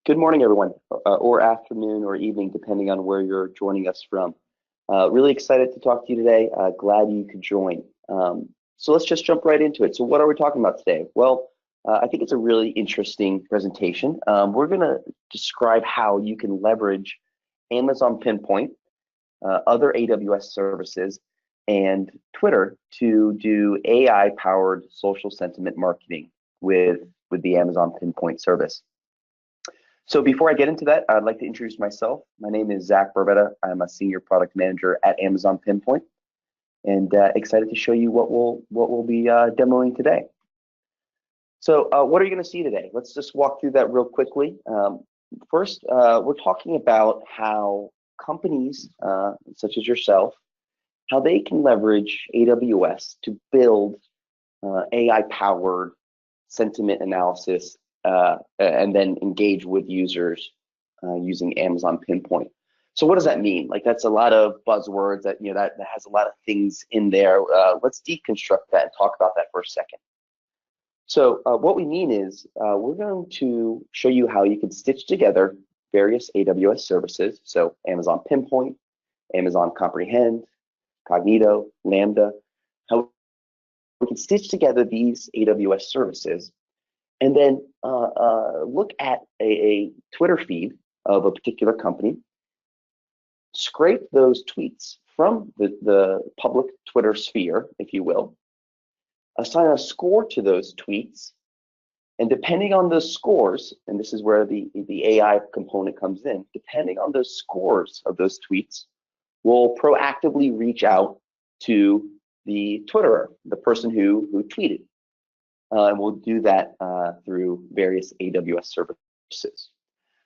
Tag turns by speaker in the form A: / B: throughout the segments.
A: Good morning, everyone, or afternoon or evening, depending on where you're joining us from. Really excited to talk to you today. Glad you could join. So let's just jump right into it. So what are we talking about today? Well, I think it's a really interesting presentation. We're going to describe how you can leverage Amazon Pinpoint, other AWS services, and Twitter to do AI-powered social sentiment marketing with the Amazon Pinpoint service. So before I get into that, I'd like to introduce myself. My name is Zach Barbetta. I'm a senior product manager at Amazon Pinpoint, and excited to show you what we'll be demoing today. So what are you going to see today? Let's just walk through that real quickly. First, we're talking about how companies such as yourself, how they can leverage AWS to build AI-powered sentiment analysis and then engage with users using Amazon Pinpoint. So what does that mean? Like, that's a lot of buzzwords that that has a lot of things in there. Let's deconstruct that and talk about that for a second. So what we mean is we're going to show you how you can stitch together various AWS services. So Amazon Pinpoint, Amazon Comprehend, Cognito, Lambda, how we can stitch together these AWS services and then look at a Twitter feed of a particular company, scrape those tweets from the public Twitter sphere, if you will, assign a score to those tweets, and depending on those scores, and this is where the AI component comes in, depending on those scores of those tweets, we'll proactively reach out to the Twitterer, the person who tweeted. And we'll do that through various AWS services.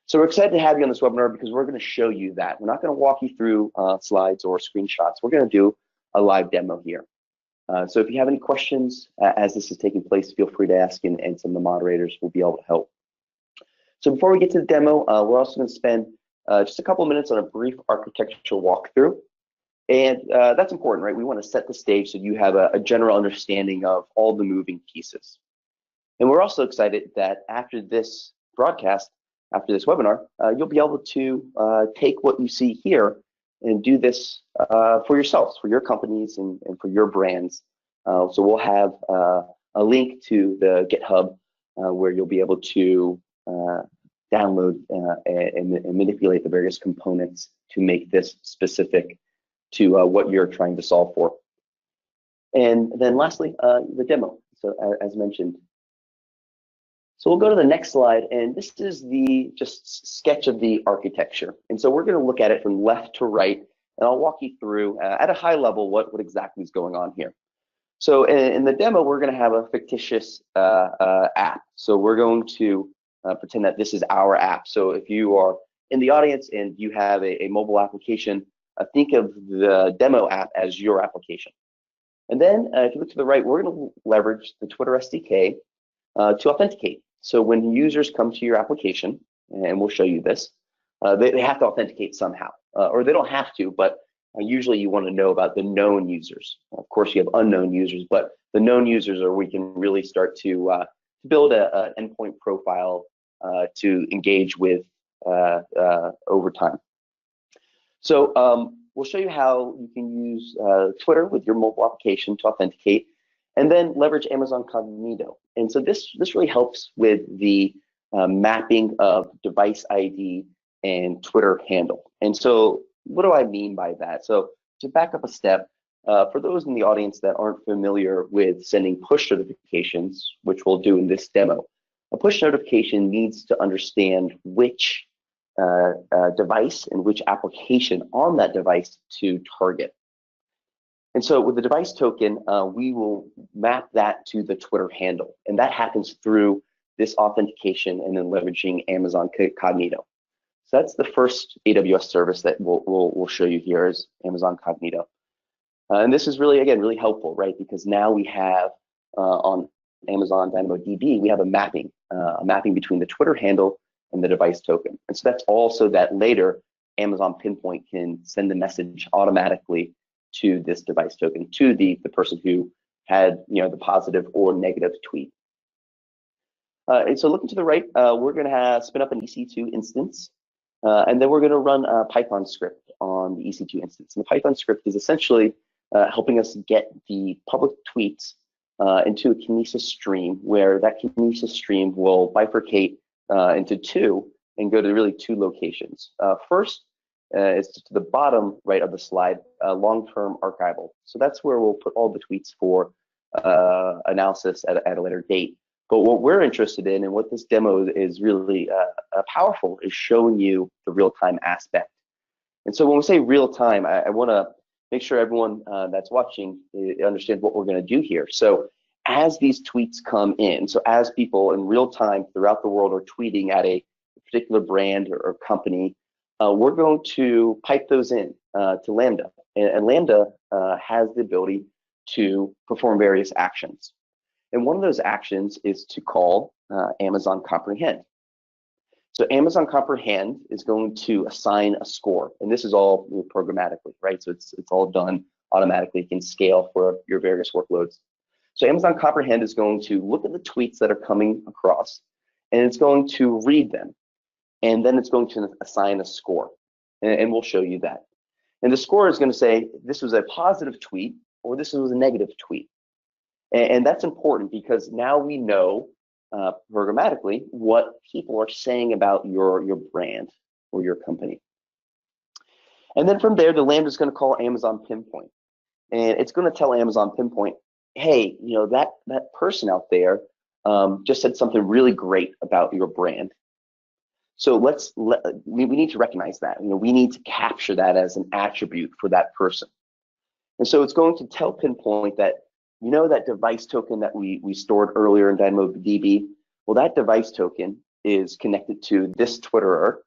A: So we're excited to have you on this webinar because we're going to show you that. We're not going to walk you through slides or screenshots. We're going to do a live demo here. So if you have any questions as this is taking place, feel free to ask, and some of the moderators will be able to help. So before we get to the demo, we're also going to spend just a couple of minutes on a brief architectural walkthrough. And that's important, right? We want to set the stage so you have a general understanding of all the moving pieces. And we're also excited that after this broadcast, after this webinar, you'll be able to take what you see here and do this for yourselves, for your companies, and for your brands. So we'll have a link to the GitHub where you'll be able to download and manipulate the various components to make this specific to what you're trying to solve for. And then lastly, the demo, so as mentioned. So we'll go to the next slide, and this is the just sketch of the architecture. And so we're going to look at it from left to right, and I'll walk you through at a high level what exactly is going on here. So in the demo, we're going to have a fictitious app. So we're going to pretend that this is our app. So if you are in the audience and you have a mobile application, think of the demo app as your application. And then if you look to the right, we're going to leverage the Twitter SDK to authenticate. So when users come to your application, and we'll show you this, they have to authenticate somehow, or they don't have to, but usually you want to know about the known users. Of course, you have unknown users, but the known users are where we can really start to build an endpoint profile to engage with over time. So we'll show you how you can use Twitter with your mobile application to authenticate, and then leverage Amazon Cognito. And so this really helps with the mapping of device ID and Twitter handle. And so what do I mean by that? So to back up a step, for those in the audience that aren't familiar with sending push notifications, which we'll do in this demo, a push notification needs to understand which device and which application on that device to target. And so with the device token, we will map that to the Twitter handle, and that happens through this authentication and then leveraging Amazon Cognito. So that's the first AWS service that we'll show you here is Amazon Cognito. And this is really, again, really helpful, right? Because now we have on Amazon DynamoDB, we have a mapping between the Twitter handle and the device token. And so that's also that later Amazon Pinpoint can send the message automatically to this device token, to the person who had the positive or negative tweet. And so looking to the right, we're going to spin up an EC2 instance, and then we're going to run a Python script on the EC2 instance. And the Python script is essentially helping us get the public tweets into a Kinesis stream, where that Kinesis stream will bifurcate into two and go to really two locations. First is to the bottom right of the slide, long-term archival. So that's where we'll put all the tweets for analysis at a later date. But what we're interested in, and what this demo is really powerful, is showing you the real-time aspect. And so when we say real-time, I want to make sure everyone that's watching understands what we're going to do here. So as these tweets come in, so as people in real time throughout the world are tweeting at a particular brand or company, we're going to pipe those in to Lambda. And Lambda has the ability to perform various actions. And one of those actions is to call Amazon Comprehend. So Amazon Comprehend is going to assign a score, and this is all programmatically, right? So it's all done automatically. You can scale for your various workloads. So Amazon Comprehend is going to look at the tweets that are coming across, and it's going to read them, and then it's going to assign a score, and we'll show you that. And the score is going to say this was a positive tweet or this was a negative tweet, and that's important because now we know programmatically what people are saying about your brand or your company. And then from there, the Lambda is going to call Amazon Pinpoint, and it's going to tell Amazon Pinpoint, hey, that person out there just said something really great about your brand. So we need to recognize that. We need to capture that as an attribute for that person. And so it's going to tell Pinpoint that, that device token that we stored earlier in DynamoDB, well, that device token is connected to this Twitterer,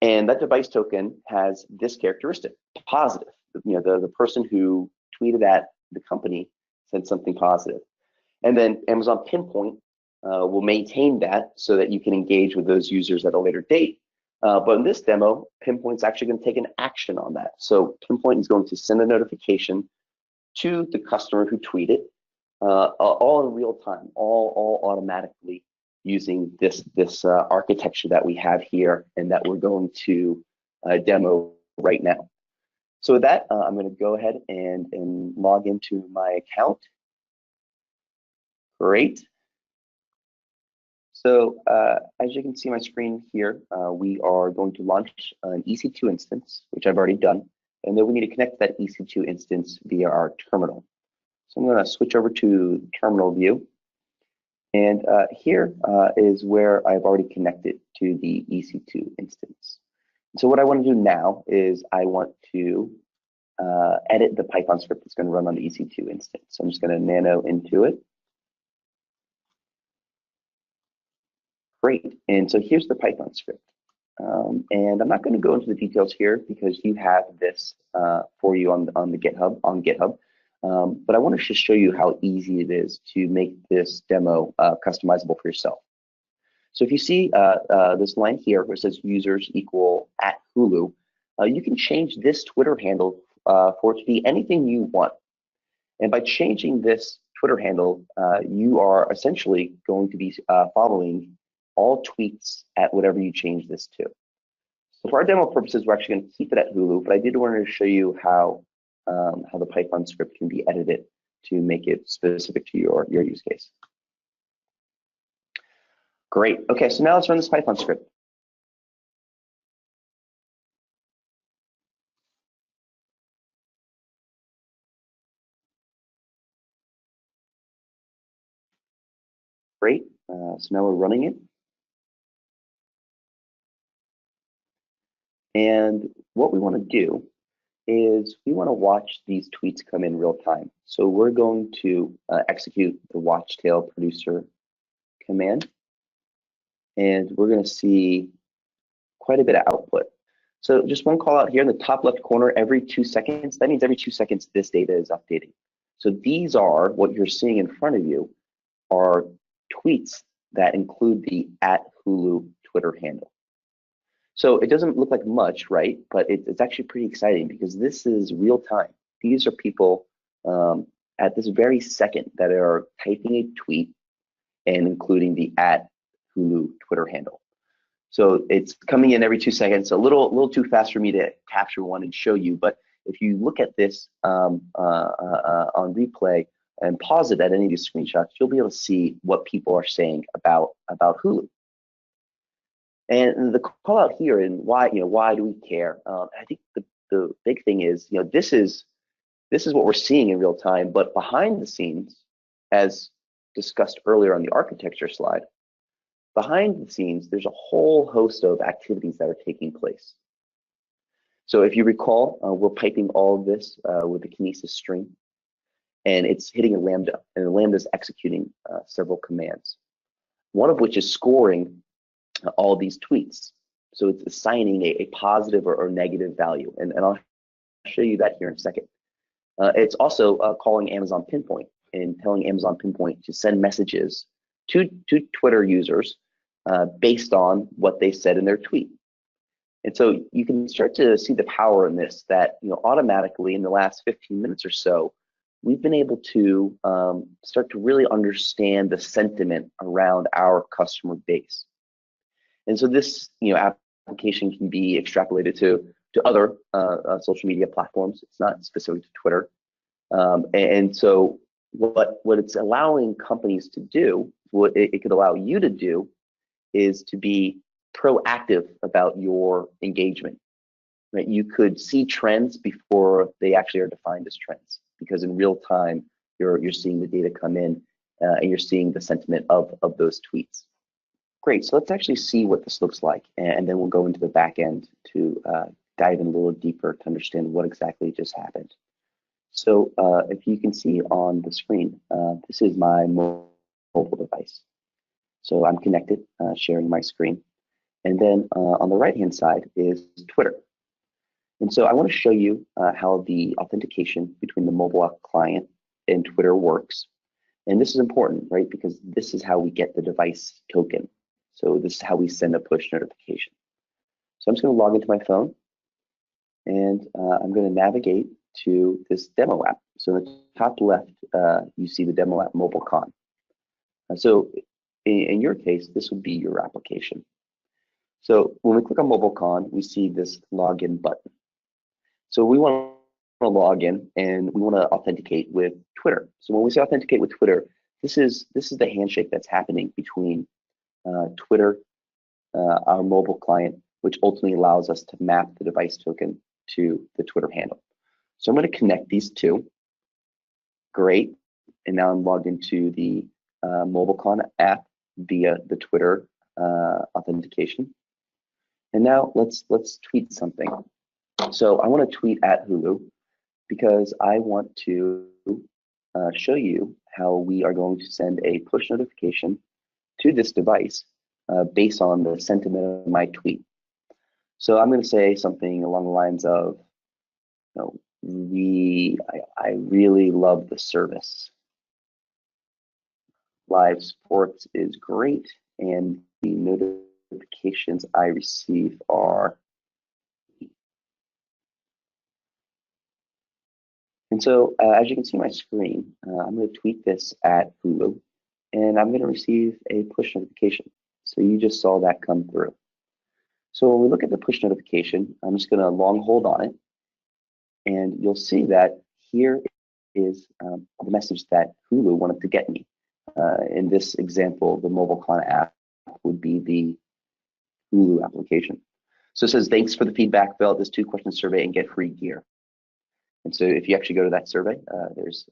A: and that device token has this characteristic, positive. The person who tweeted at the company said something positive. And then Amazon Pinpoint will maintain that so that you can engage with those users at a later date. But in this demo, Pinpoint's actually going to take an action on that. So Pinpoint is going to send a notification to the customer who tweeted, all in real time, all automatically using this architecture that we have here and that we're going to demo right now. So with that, I'm going to go ahead and log into my account. Great. So as you can see my screen here, we are going to launch an EC2 instance, which I've already done. And then we need to connect that EC2 instance via our terminal. So I'm going to switch over to terminal view. And here is where I've already connected to the EC2 instance. So what I want to do now is I want to edit the Python script that's going to run on the EC2 instance. So I'm just going to nano into it. Great. And so here's the Python script. And I'm not going to go into the details here because you have this for you on the GitHub. But I want to just show you how easy it is to make this demo customizable for yourself. So if you see this line here where it says users equal @Hulu, you can change this Twitter handle for it to be anything you want. And by changing this Twitter handle, you are essentially going to be following all tweets at whatever you change this to. So for our demo purposes, we're actually going to keep it at Hulu, but I did want to show you how the Python script can be edited to make it specific to your use case. Great. Okay, so now let's run this Python script. Great. So now we're running it. And what we want to do is we want to watch these tweets come in real time. So we're going to execute the watchtail producer command, and we're going to see quite a bit of output. So just one call out here in the top left corner, every 2 seconds. That means every 2 seconds this data is updating. So these are what you're seeing in front of you are tweets that include the @Hulu Twitter handle. So it doesn't look like much, right? But it's actually pretty exciting because this is real time. These are people at this very second that are typing a tweet, and including the @Hulu Twitter handle. So it's coming in every 2 seconds, a little too fast for me to capture one and show you, but if you look at this on replay and pause it at any of these screenshots, you'll be able to see what people are saying about Hulu. And the call out here and why do we care? I think the big thing is this is what we're seeing in real time, but behind the scenes, as discussed earlier on the architecture slide, behind the scenes, there's a whole host of activities that are taking place. So if you recall, we're piping all of this with the Kinesis string, and it's hitting a Lambda, and the Lambda is executing several commands, one of which is scoring all these tweets. So it's assigning a positive or negative value, and I'll show you that here in a second. It's also calling Amazon Pinpoint and telling Amazon Pinpoint to send messages to Twitter users based on what they said in their tweet. And so you can start to see the power in this, that automatically in the last 15 minutes or so, we've been able to start to really understand the sentiment around our customer base. And so this application can be extrapolated to other social media platforms. It's not specific to Twitter. And so what it's allowing companies to do, what it could allow you to do, is to be proactive about your engagement. Right? You could see trends before they actually are defined as trends, because in real time you're seeing the data come in and you're seeing the sentiment of those tweets. Great, so let's actually see what this looks like, and then we'll go into the back end to dive in a little deeper to understand what exactly just happened. So if you can see on the screen, this is my mobile device. So I'm connected, sharing my screen. And then on the right-hand side is Twitter. And so I want to show you how the authentication between the mobile app client and Twitter works. And this is important, right? Because this is how we get the device token. So this is how we send a push notification. So I'm just going to log into my phone, and I'm going to navigate to this demo app. So in the top left, you see the demo app MobileCon. So in your case, this would be your application. So when we click on MobileCon, we see this login button. So we want to log in and we want to authenticate with Twitter. So when we say authenticate with Twitter, this is the handshake that's happening between Twitter, our mobile client, which ultimately allows us to map the device token to the Twitter handle. So I'm going to connect these two. Great. And now I'm logged into the MobileCon app via the Twitter authentication. And now let's tweet something. So I want to tweet at Hulu because I want to show you how we are going to send a push notification to this device based on the sentiment of my tweet. So I'm going to say something along the lines of, I really love the service. Live sports is great, and the notifications I receive are. And so as you can see on my screen, I'm going to tweet this at Hulu, and I'm going to receive a push notification. So you just saw that come through. So when we look at the push notification, I'm just going to long hold on it, and you'll see that here is the message that Hulu wanted to get me. In this example, the MobileCon app would be the Hulu application. So it says, thanks for the feedback, fill out this 2-question survey and get free gear. And so if you actually go to that survey, there's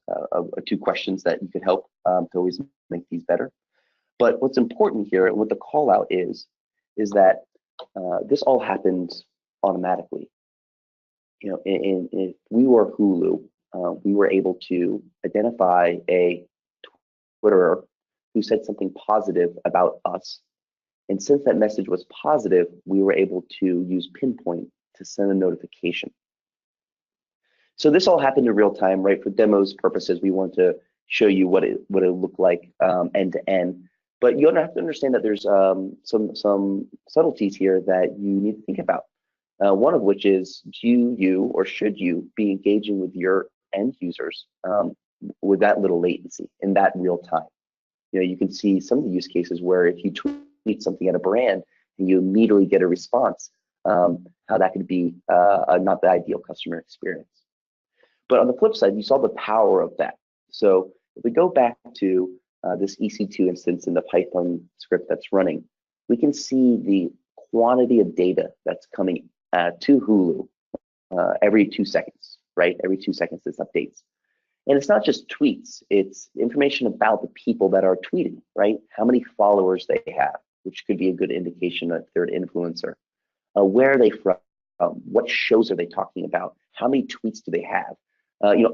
A: 2 questions that you could help to always make these better. But what's important here, and what the call out is that this all happens automatically. If we were Hulu, we were able to identify a Twitterer who said something positive about us. And since that message was positive, we were able to use Pinpoint to send a notification. So this all happened in real time, right? For demos purposes, we want to show you what it looked like end to end. But you have to understand that there's some subtleties here that you need to think about. One of which is, do you or should you be engaging with your end users with that little latency in that real time? You can see some of the use cases where if you tweet something at a brand and you immediately get a response, how that could be not the ideal customer experience. But on the flip side, you saw the power of that. So if we go back to this EC2 instance in the Python script that's running, we can see the quantity of data that's coming to Hulu every 2 seconds, right? Every 2 seconds, this updates. And it's not just tweets, it's information about the people that are tweeting, right? How many followers they have, which could be a good indication that they're an influencer. Where are they from? What shows are they talking about? How many tweets do they have?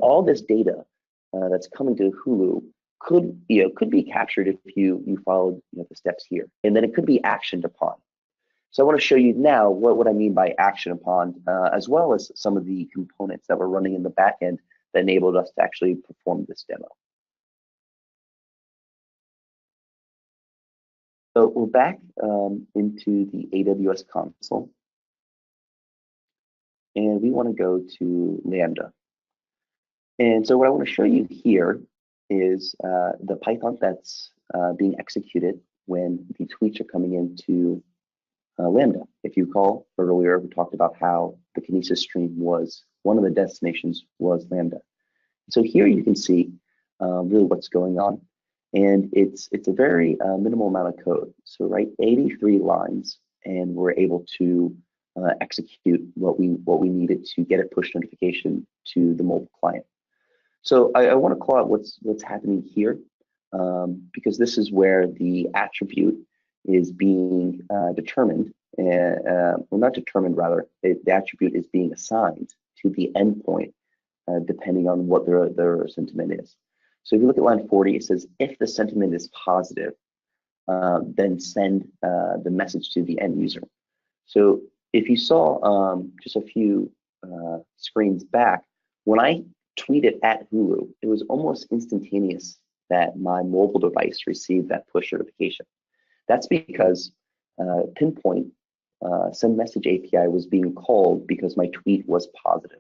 A: All this data that's coming to Hulu could be captured if you followed the steps here, and then it could be actioned upon. So I want to show you now what I mean by action upon, as well as some of the components that were running in the back end that enabled us to actually perform this demo. So we're back into the AWS console, and we want to go to Lambda. And so what I want to show you here is the Python that's being executed when the tweets are coming into Lambda. If you recall earlier, we talked about how the Kinesis stream was one of the destinations was Lambda. So here you can see really what's going on, and it's a very minimal amount of code. So 83 lines, and we're able to execute what we needed to get a push notification to the mobile client. So I want to call out what's happening here, because this is where the attribute is being determined, well, not determined, rather, the attribute is being assigned to the endpoint, depending on what their sentiment is. So if you look at line 40, it says, if the sentiment is positive, then send the message to the end user. So if you saw just a few screens back, when I tweeted at Hulu, it was almost instantaneous that my mobile device received that push notification. That's because Pinpoint send message API was being called because my tweet was positive.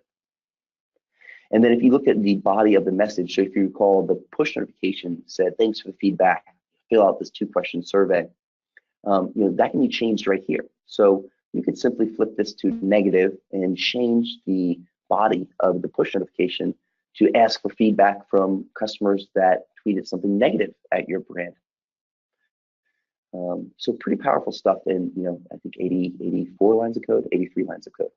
A: And then if you look at the body of the message, so if you recall, the push notification said, thanks for the feedback, fill out this 2-question survey. That can be changed right here. So you could simply flip this to negative and change the body of the push notification to ask for feedback from customers that tweeted something negative at your brand. So pretty powerful stuff in, I think 84 lines of code, 83 lines of code.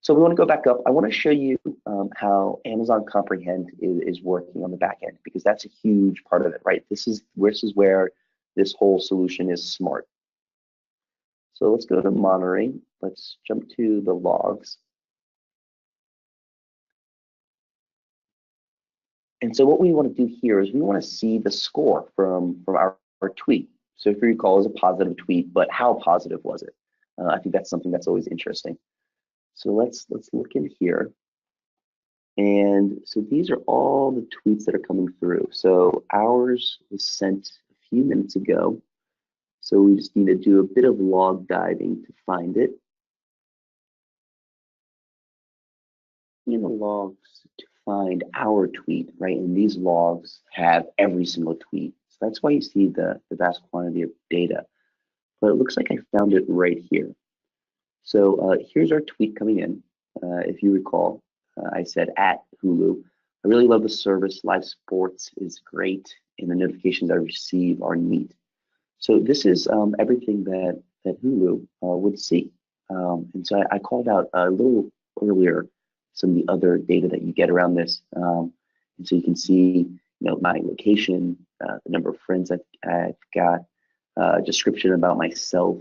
A: So we want to go back up. I want to show you how Amazon Comprehend is working on the back end, because that's a huge part of it, right? This is where this whole solution is smart. So let's go to monitoring. Let's jump to the logs. And so what we want to do here is we want to see the score from our tweet. So if you recall, it was a positive tweet, but how positive was it? I think that's something that's always interesting. So let's look in here. And so these are all the tweets that are coming through. So ours was sent a few minutes ago. So we just need to do a bit of log diving to find it. In the logs to find our tweet, right? And these logs have every single tweet. So that's why you see the vast quantity of data. But it looks like I found it right here. So here's our tweet coming in. If you recall, I said at Hulu, I really love the service. Live sports is great, and the notifications I receive are neat. So this is everything that Hulu would see. And so I called out a little earlier some of the other data that you get around this. And so you can see, my location, the number of friends I've got, description about myself.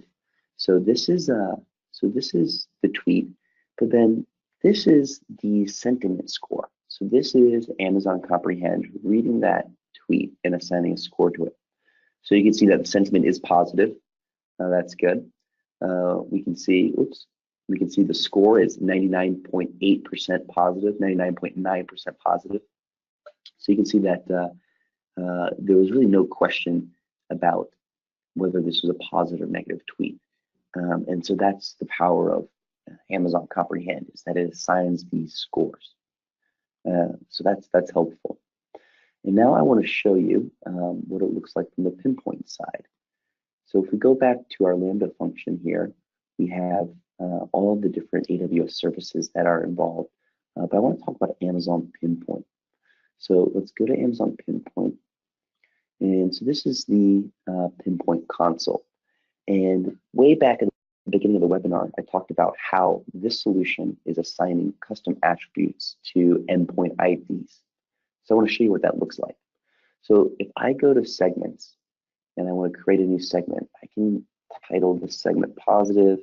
A: So this is the tweet, but then this is the sentiment score. So this is Amazon Comprehend reading that tweet and assigning a score to it. So you can see that the sentiment is positive. That's good. We can see the score is 99.8% positive, 99.9% positive. So you can see that there was really no question about whether this was a positive or negative tweet. And so that's the power of Amazon Comprehend, is that it assigns these scores. So that's helpful. And now I want to show you what it looks like from the Pinpoint side. So if we go back to our Lambda function here, we have all the different AWS services that are involved. But I want to talk about Amazon Pinpoint. So let's go to Amazon Pinpoint. And so this is the Pinpoint console. And way back at the beginning of the webinar, I talked about how this solution is assigning custom attributes to endpoint IDs. So I want to show you what that looks like. So if I go to segments and I want to create a new segment, I can title this segment positive.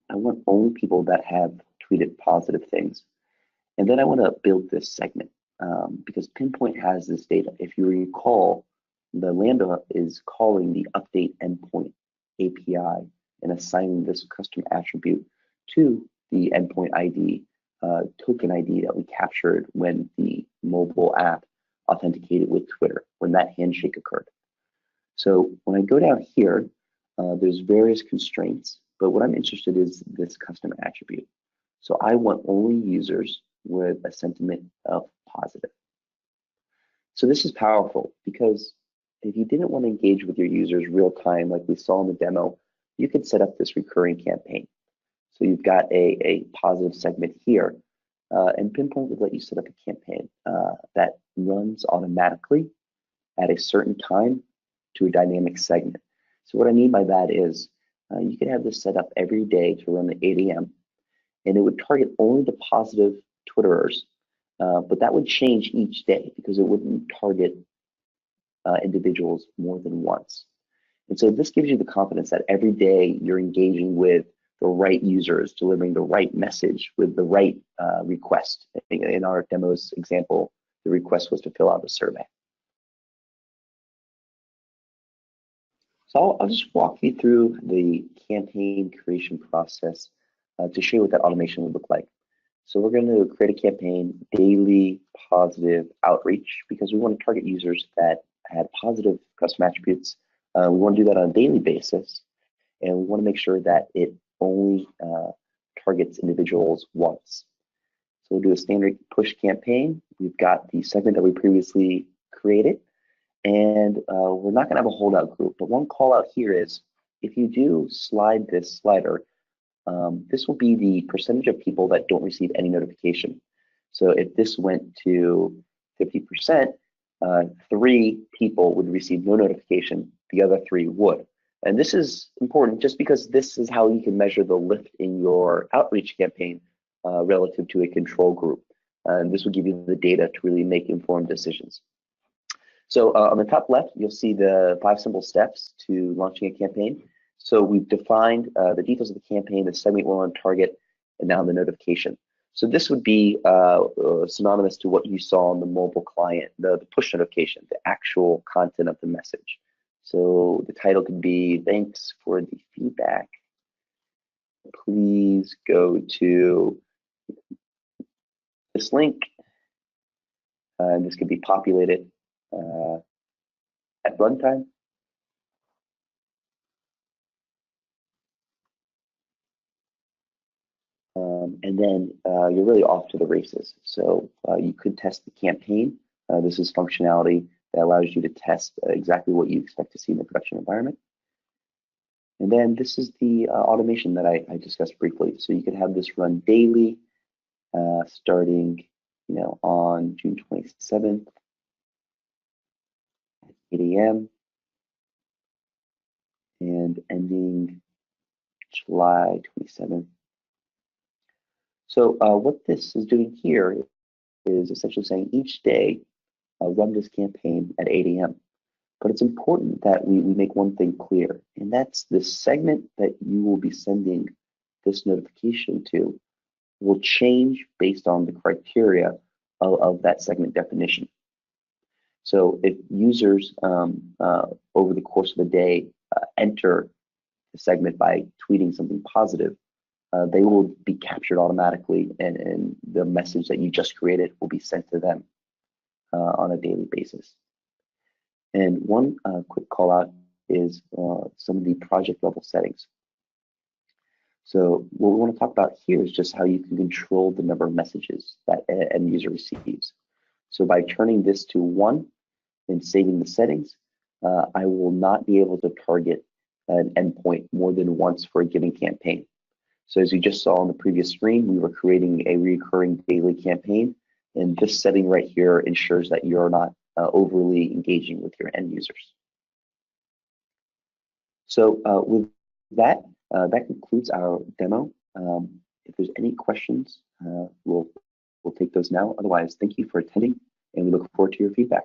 A: I want only people that have tweeted positive things. And then I want to build this segment because Pinpoint has this data. If you recall, the Lambda is calling the update endpoint API and assigning this custom attribute to the endpoint ID, token ID that we captured when the mobile app authenticated with Twitter, when that handshake occurred. So when I go down here, there's various constraints, but what I'm interested in is this custom attribute. So I want only users with a sentiment of positive. So this is powerful because if you didn't want to engage with your users real time, like we saw in the demo, you could set up this recurring campaign. So you've got a positive segment here, and Pinpoint would let you set up a campaign that runs automatically at a certain time to a dynamic segment. So what I mean by that is you could have this set up every day to run at 8 a.m. and it would target only the positive Twitterers, but that would change each day because it wouldn't target individuals more than once. And so this gives you the confidence that every day you're engaging with the right users, delivering the right message with the right request. In our demo's example, the request was to fill out a survey. So I'll just walk you through the campaign creation process to show you what that automation would look like. So we're going to create a campaign, daily positive outreach, because we want to target users that had positive custom attributes. We want to do that on a daily basis, and we want to make sure that it only targets individuals once. So we'll do a standard push campaign. We've got the segment that we previously created, and we're not going to have a holdout group, but one call out here is if you do slide this slider, this will be the percentage of people that don't receive any notification. So if this went to 50%, 3 people would receive no notification, the other 3 would. And this is important just because this is how you can measure the lift in your outreach campaign relative to a control group. And this will give you the data to really make informed decisions. So on the top left, you'll see the 5 simple steps to launching a campaign. So we've defined the details of the campaign, the segment we're on target, and now the notification. So this would be synonymous to what you saw on the mobile client, the push notification, the actual content of the message. So the title could be, thanks for the feedback. Please go to this link. And this could be populated at runtime. And then you're really off to the races. So you could test the campaign. This is functionality that allows you to test exactly what you expect to see in the production environment. And then this is the automation that I discussed briefly. So you could have this run daily, starting, on June 27th at 8 a.m. and ending July 27th. So what this is doing here is essentially saying each day, run this campaign at 8 a.m. But it's important that we make one thing clear, and that's the segment that you will be sending this notification to will change based on the criteria of that segment definition. So if users over the course of the day enter the segment by tweeting something positive, they will be captured automatically, and the message that you just created will be sent to them on a daily basis. And one quick call out is some of the project level settings. So what we want to talk about here is just how you can control the number of messages that an end user receives. So by turning this to 1 and saving the settings, I will not be able to target an endpoint more than once for a given campaign. So as you just saw on the previous screen, we were creating a recurring daily campaign, and this setting right here ensures that you're not overly engaging with your end users. So with that, that concludes our demo. If there's any questions, we'll take those now. Otherwise, thank you for attending, and we look forward to your feedback.